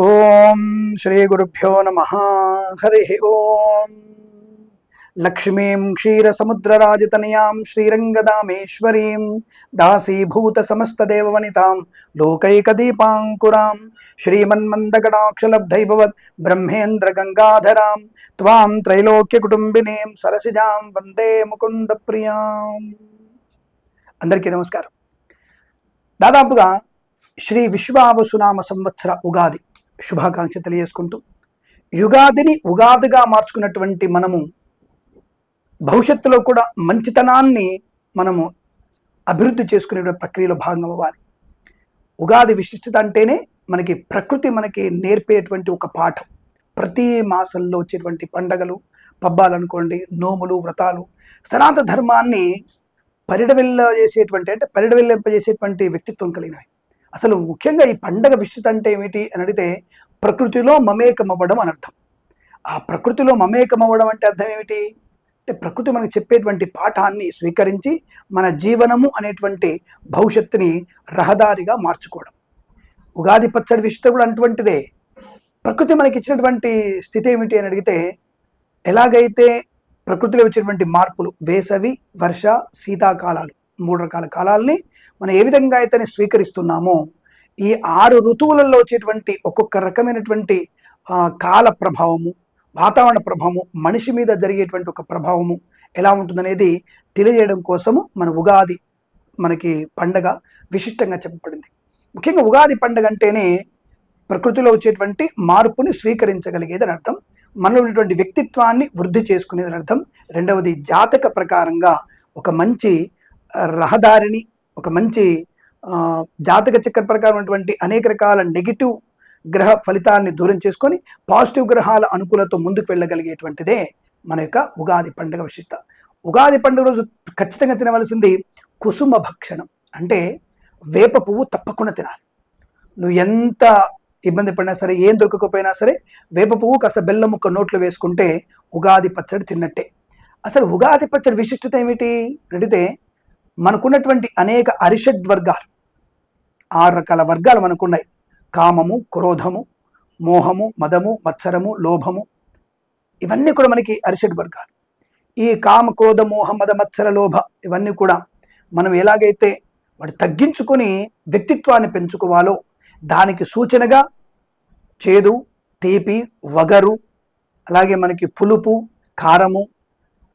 ఓం శ్రీ గురుభ్యో నమః. హరి ఓం. లక్ష్మీం క్షీరసముద్రరాజతనయాం శ్రీరంగదామేశ్వరీం దాసీభూత సమస్తదేవవనితాం లోకైకదీపాంకురాం శ్రీమన్మందకటాక్షలబ్ధైభవత్ బ్రహ్మేంద్ర గంగాధరాం త్వాం త్రైలోక్యకుటుంబినీం సరసిజాం వందే ముకుంద ప్రియాం. అందరికీ నమస్కారం. దాదాపుగా శ్రీ విశ్వావసునామ సంవత్సర ఉగాది శుభాకాంక్ష తెలియజేసుకుంటూ, యుగాదిని ఉగాదిగా మార్చుకున్నటువంటి మనము భవిష్యత్తులో కూడా మంచితనాన్ని మనము అభివృద్ధి చేసుకునే ప్రక్రియలో భాగం అవ్వాలి. ఉగాది విశిష్టత అంటేనే ప్రకృతి మనకి నేర్పేటువంటి ఒక పాఠం. ప్రతి మాసంలో వచ్చేటువంటి పండగలు, పబ్బాలు అనుకోండి, నోములు, వ్రతాలు సనాతన ధర్మాన్ని పరిడవిల్లింపజేసేటువంటి వ్యక్తిత్వం కలిగినవి. అసలు ముఖ్యంగా ఈ పండగ విశిష్టత అంటే ఏమిటి అని అడిగితే, ప్రకృతిలో మమేకమవ్వడం అని అర్థం. ఆ ప్రకృతిలో మమేకమవ్వడం అంటే అర్థం ఏమిటి అంటే, ప్రకృతి మనకి చెప్పేటువంటి పాఠాన్ని స్వీకరించి మన జీవనము అనేటువంటి భవిష్యత్తుని రహదారిగా మార్చుకోవడం. ఉగాది పచ్చడి విశిష్టత కూడా అటువంటిదే. ప్రకృతి మనకి ఇచ్చినటువంటి స్థితి ఏమిటి అని అడిగితే, ఎలాగైతే ప్రకృతిలో వచ్చేటువంటి మార్పులు, వేసవి, వర్ష, శీతాకాలాలు, 3 రకాల కాలాలని మనం ఏ విధంగా అయితే స్వీకరిస్తున్నామో, ఈ 6 ఋతువులలో వచ్చేటువంటి ఒక్కొక్క రకమైనటువంటి కాల ప్రభావము, వాతావరణ ప్రభావము, మనిషి మీద జరిగేటువంటి ఒక ప్రభావము ఎలా ఉంటుందనేది తెలియజేయడం కోసము మన ఉగాది మనకి పండగ విశిష్టంగా చెప్పబడింది. ముఖ్యంగా ఉగాది పండగ అంటేనే ప్రకృతిలో వచ్చేటువంటి మార్పుని స్వీకరించగలిగేదని అర్థం. మనలో ఉన్నటువంటి వ్యక్తిత్వాన్ని వృద్ధి చేసుకునేదని అర్థం. రెండవది, జాతక ప్రకారంగా ఒక మంచి రహదారిని, ఒక మంచి జాతక చక్ర ప్రకారం ఉన్నటువంటి అనేక రకాల నెగిటివ్ గ్రహ ఫలితాలని దూరం చేసుకొని పాజిటివ్ గ్రహాల అనుకూలతో ముందుకు వెళ్ళగలిగేటువంటిదే మన యొక్క ఉగాది పండుగ విశిష్టత. ఉగాది పండుగ రోజు ఖచ్చితంగా తినవలసింది కుసుమ భక్షణం. అంటే వేప పువ్వు తప్పకుండా తినాలి. నువ్వు ఎంత ఇబ్బంది పడినా సరే, ఏం దొరకకపోయినా సరే, వేప పువ్వు కాస్త బెల్లం ముక్క నోట్లో వేసుకుంటే ఉగాది పచ్చడి తిన్నట్టే. అసలు ఉగాది పచ్చడి విశిష్టత ఏమిటి అడిగితే, మనకున్నటువంటి అనేక అరిషడ్ వర్గాలు, 6 రకాల వర్గాలు మనకున్నాయి. కామము, క్రోధము, మోహము, మదము, మత్సరము, లోభము, ఇవన్నీ కూడా మనకి అరిషడ్ వర్గాలు. ఈ కామ, క్రోధ, మోహ, మద, మత్సర, లోభ ఇవన్నీ కూడా మనం ఎలాగైతే వాటి తగ్గించుకొని వ్యక్తిత్వాన్ని పెంచుకోవాలో, దానికి సూచనగా చేదు, తీపి, వగరు, అలాగే మనకి పులుపు, కారము,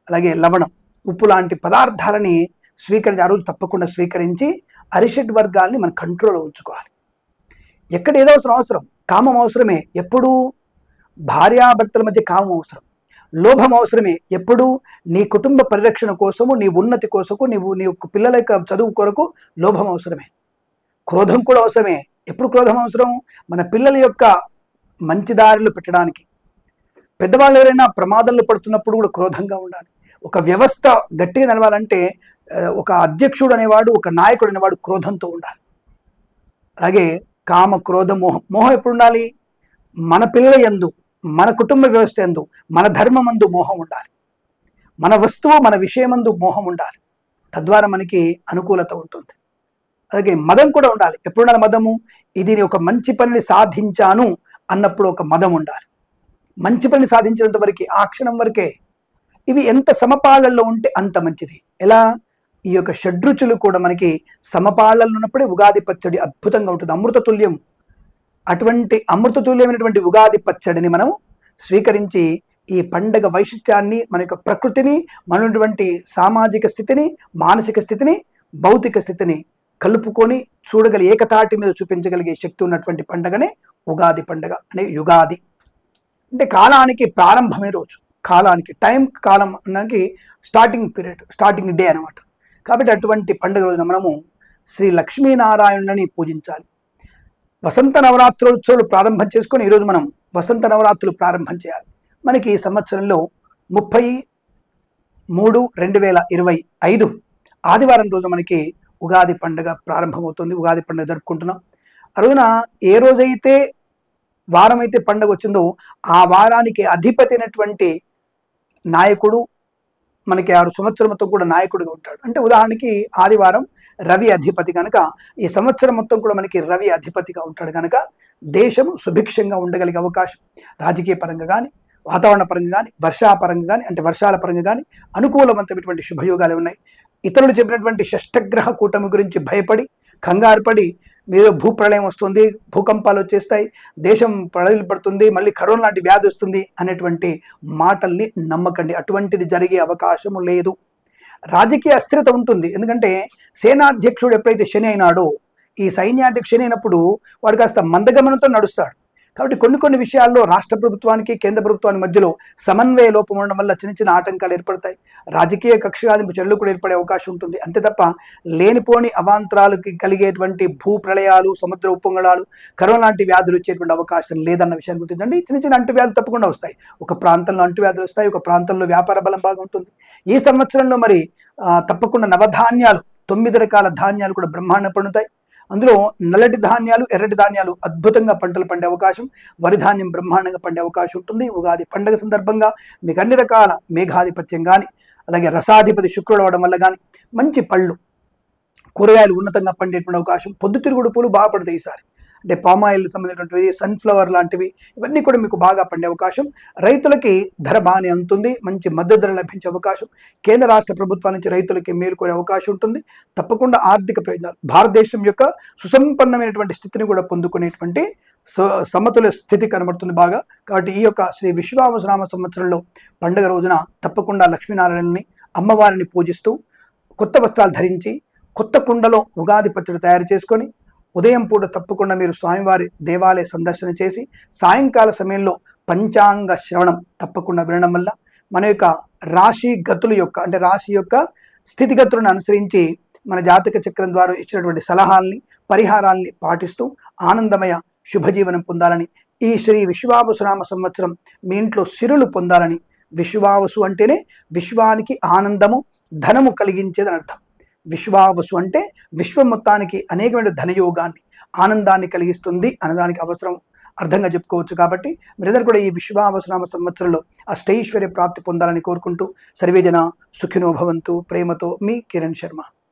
అలాగే లవణం, ఉప్పు లాంటి పదార్థాలని స్వీకరించి, ఆ రోజు తప్పకుండా స్వీకరించి అరిషడ్ వర్గాల్ని మన కంట్రోల్లో ఉంచుకోవాలి. ఎక్కడ ఏదో అవసరం, కామం అవసరమే, ఎప్పుడు భార్యాభర్తల మధ్య కామం అవసరం. లోభం అవసరమే, ఎప్పుడు నీ కుటుంబ పరిరక్షణ కోసము, నీ ఉన్నతి కోసము, నీ పిల్లల యొక్క చదువు కొరకు లోభం అవసరమే. క్రోధం కూడా అవసరమే. ఎప్పుడు క్రోధం అవసరం? మన పిల్లల యొక్క మంచి దారిలో పెట్టడానికి. పెద్దవాళ్ళు ఎవరైనా ప్రమాదంలో పడుతున్నప్పుడు కూడా క్రోధంగా ఉండాలి. ఒక వ్యవస్థ గట్టిగా నడవాలంటే ఒక అధ్యక్షుడు అనేవాడు, ఒక నాయకుడు అనేవాడు క్రోధంతో ఉండాలి. అలాగే కామ, క్రోధ, మోహం. మోహం ఎప్పుడు ఉండాలి? మన పిల్లల యందు, మన కుటుంబ వ్యవస్థ యందు, మన ధర్మమందు మోహం ఉండాలి. మన వస్తువు, మన విషయమందు మోహం ఉండాలి. తద్వారా మనకి అనుకూలత ఉంటుంది. అలాగే మదం కూడా ఉండాలి. ఎప్పుడు ఉండాలి మదము? ఇది ఒక మంచి పనిని సాధించాను అన్నప్పుడు ఒక మదం ఉండాలి. మంచి పని సాధించినంత వరకు, ఆ క్షణం వరకే. ఇవి ఎంత సమపాళ్ళల్లో ఉంటే అంత మంచిది. ఎలా? ఈ యొక్క షడ్రుచులు కూడా మనకి సమపాళ్ళల్లో ఉన్నప్పుడే ఉగాది పచ్చడి అద్భుతంగా ఉంటుంది, అమృతతుల్యం. అటువంటి అమృతతుల్యమైనటువంటి ఉగాది పచ్చడిని మనం స్వీకరించి ఈ పండగ వైశిష్ట్యాన్ని, మన యొక్క ప్రకృతిని, మనటువంటి సామాజిక స్థితిని, మానసిక స్థితిని, భౌతిక స్థితిని కలుపుకొని ఏకతాటి మీద చూపించగలిగే శక్తి ఉన్నటువంటి పండగనే ఉగాది పండగ. అనే యుగాది అంటే కాలానికి ప్రారంభమే రోజు, కాలానికి కాలం అన్నకి స్టార్టింగ్ పీరియడ్, స్టార్టింగ్ డే అనమాట. కాబట్టి అటువంటి పండుగ రోజున మనము శ్రీ లక్ష్మీనారాయణుని పూజించాలి. వసంత నవరాత్రోత్సవాలు ప్రారంభం చేసుకొని ఈరోజు మనం వసంత నవరాత్రులు ప్రారంభం చేయాలి. మనకి ఈ సంవత్సరంలో 30/3/2025 ఆదివారం రోజు మనకి ఉగాది పండుగ ప్రారంభమవుతుంది. ఉగాది పండుగ జరుపుకుంటున్నాం. ఆ రోజున ఏ రోజైతే వారం అయితే పండుగ వచ్చిందో ఆ వారానికి అధిపతి అయినటువంటి నాయకుడు మనకి 6 సంవత్సరం మొత్తం కూడా నాయకుడిగా ఉంటాడు. అంటే ఉదాహరణకి ఆదివారం రవి అధిపతి కనుక ఈ సంవత్సరం మొత్తం కూడా మనకి రవి అధిపతిగా ఉంటాడు కనుక దేశము సుభిక్షంగా ఉండగలిగే అవకాశం రాజకీయ పరంగా కానీ, వాతావరణ పరంగా కానీ, వర్షాపరంగా కానీ, అంటే వర్షాల పరంగా కానీ అనుకూలవంతమైనటువంటి శుభయోగాలు ఉన్నాయి. ఇతరులు చెప్పినటువంటి షష్టగ్రహ కూటమి గురించి భయపడి కంగారు పడి మీరు భూప్రళయం వస్తుంది, భూకంపాలు వచ్చేస్తాయి, దేశం ప్రళయం పడుతుంది, మళ్ళీ కరోనా లాంటి వ్యాధి వస్తుంది అనేటువంటి మాటల్ని నమ్మకండి. అటువంటిది జరిగే అవకాశము లేదు. రాజకీయ అస్థిరత ఉంటుంది. ఎందుకంటే సేనాధ్యక్షుడు ఎప్పుడైతే శని అయినాడో, ఈ సైన్యాధ్యక్షుడు అయినప్పుడు వాడు కాస్త మందగమనంతో నడుస్తాడు. కాబట్టి కొన్ని విషయాల్లో రాష్ట్ర ప్రభుత్వానికి కేంద్ర ప్రభుత్వానికి మధ్యలో సమన్వయ లోపం ఉండడం వల్ల చిన్న చిన్న ఆటంకాలు ఏర్పడతాయి. రాజకీయ కక్షాదింపు చర్యలు కూడా ఏర్పడే అవకాశం ఉంటుంది. అంతే తప్ప లేనిపోని అవాంతరాలకి కలిగేటువంటి భూ ప్రళయాలు, సముద్ర ఉప్పొంగళాలు, కరోనా లాంటి వ్యాధులు వచ్చేటువంటి అవకాశం లేదన్న విషయాన్ని గుర్తించండి. చిన్న చిన్న అంటువ్యాధులు తప్పకుండా వస్తాయి. ఒక ప్రాంతంలో అంటువ్యాధులు వస్తాయి, ఒక ప్రాంతంలో వ్యాపార బలం బాగా ఉంటుంది. ఈ సంవత్సరంలో మరి తప్పకుండా నవధాన్యాలు, 9 రకాల ధాన్యాలు కూడా బ్రహ్మాండ పండుతాయి. అందులో నల్లటి ధాన్యాలు, ఎర్రటి ధాన్యాలు అద్భుతంగా పంటలు పండే అవకాశం, వరి ధాన్యం బ్రహ్మాండంగా పండే అవకాశం ఉంటుంది. ఉగాది పండుగ సందర్భంగా మీకు అన్ని రకాల మేఘాధిపత్యం కానీ, అలాగే రసాధిపతి శుక్రుడు అవడం వల్ల కానీ మంచి పళ్ళు, కూరగాయలు ఉన్నతంగా పండేటువంటి అవకాశం. పొద్దుతిరుగుడు పూలు బాగా పడతాయి ఈసారి. అంటే పామాయిల్ సంబంధించినటువంటివి, సన్ఫ్లవర్ లాంటివి, ఇవన్నీ కూడా మీకు బాగా పండే అవకాశం. రైతులకి ధర బాగానే ఉంటుంది, మంచి మద్దతు ధర లభించే అవకాశం. కేంద్ర రాష్ట్ర ప్రభుత్వాల నుంచి రైతులకి మేలుకొనే అవకాశం ఉంటుంది. తప్పకుండా ఆర్థిక ప్రయోజనాలు, భారతదేశం యొక్క సుసంపన్నమైనటువంటి స్థితిని కూడా పొందుకునేటువంటి సమతుల స్థితి కనబడుతుంది బాగా. కాబట్టి ఈ యొక్క శ్రీ విశ్వావసునామ సంవత్సరంలో పండుగ రోజున తప్పకుండా లక్ష్మీనారాయణని, అమ్మవారిని పూజిస్తూ కొత్త వస్త్రాలు ధరించి కొత్త కుండలో ఉగాది పచ్చడి తయారు చేసుకొని ఉదయం పూట తప్పకుండా మీరు స్వామివారి దేవాలయ సందర్శన చేసి సాయంకాల సమయంలో పంచాంగ శ్రవణం తప్పకుండా వినడం వల్ల మన యొక్క రాశి గతుల యొక్క, అంటే రాశి యొక్క స్థితిగతులను అనుసరించి మన జాతక చక్రం ద్వారా ఇచ్చినటువంటి సలహాల్ని, పరిహారాల్ని పాటిస్తూ ఆనందమయ శుభజీవనం పొందాలని, ఈ శ్రీ విశ్వావసునామ సంవత్సరం మీ ఇంట్లో సిరులు పొందాలని. విశ్వావసు అంటేనే విశ్వానికి ఆనందము, ధనము కలిగించేదని అర్థం. విశ్వావసు అంటే విశ్వం మొత్తానికి అనేకమైన ధనయోగాన్ని, ఆనందాన్ని కలిగిస్తుంది అనడానికి అవసరం అర్థంగా చెప్పుకోవచ్చు. కాబట్టి మీరందరూ కూడా ఈ విశ్వావసునామ సంవత్సరంలో అష్టైశ్వర్య ప్రాప్తి పొందాలని కోరుకుంటూ సర్వేజన సుఖినో భవంతు. ప్రేమతో మీ కిరణ్ శర్మ.